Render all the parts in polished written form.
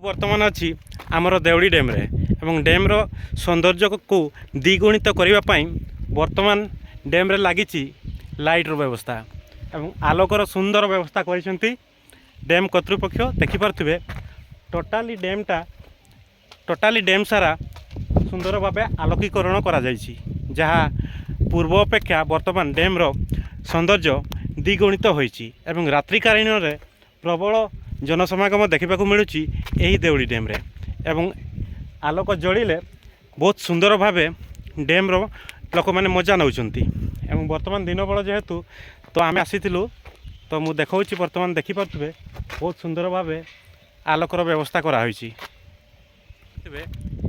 बर्तमान अच्छी आमर देवड़ी डैम्रे एवं डैम्र सौंदर्य को द्विगुणित करने बर्तमान डैम्रे लगी लाइट्र व्यवस्था एवं आलोकर सुंदर व्यवस्था कर डैम कर्तृपक्ष देखिपे टोटाली डैम सारा सुंदर भाव आलोकीकरण करा पूर्व अपेक्षा बर्तमान डैम्र सौंदर्य द्विगुणित होती रात्रिकालीन प्रबल जनसमागम देखा मिलूँ यही देवड़ी डैम्रे एवं आलोक जलिले बहुत सुंदर भाव डैम्र लोक मैंने मजा नौ बर्तमान दिन बड़ जेहेतु तो आम आसीलु तो मुझे देखा बर्तमान देखिपे बहुत सुंदर भाव आलोकर व्यवस्था कराई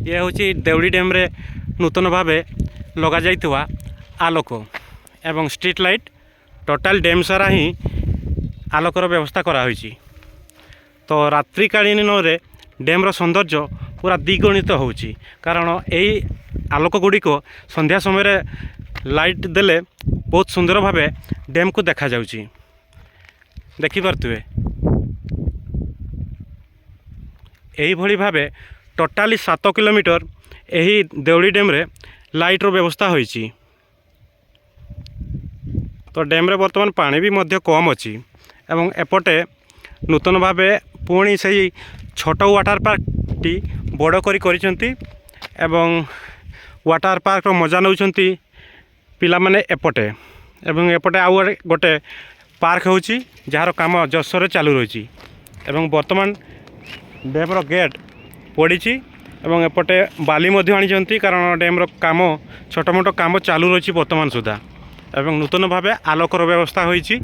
ये हूँ देवड़ी डैम्रे नूतन भाव लग जा आलोक एवं स्ट्रीट लाइट टोटाल डैम सारा ही आलोकर व्यवस्था कराई तो रात्रिकालीन डैम्र सौंदर्य पूरा द्विगुणित होची कारण यही आलोक गुड़िक संध्या समय लाइट देले बहुत सुंदर भाव डैम को देखा जाउची देखिपे यही भली भावे टोटाली 7 किलोमीटर यही देवड़ी डैम्रे लाइट्र व्यवस्था होईची तो डैम्रे बर्तमान पानी भी मध्य कम अच्छी एवं एपटे नूतन भाव पुणी से छोट वाटर पार्क टी बड़ करी एवं वाटर पार्क मजा नौ पिला माने एपटे एवं एपटे आउ गोटे पार्क होची जार काम जसर चालू रही एवं बर्तमान डैम्र गेट पड़ी एवं एपटे बाली आनी कारण डैम्र काम छोट मोट काम चालू रही बर्तमान सुधा एवं नूतन भाव आलोकर व्यवस्था होईची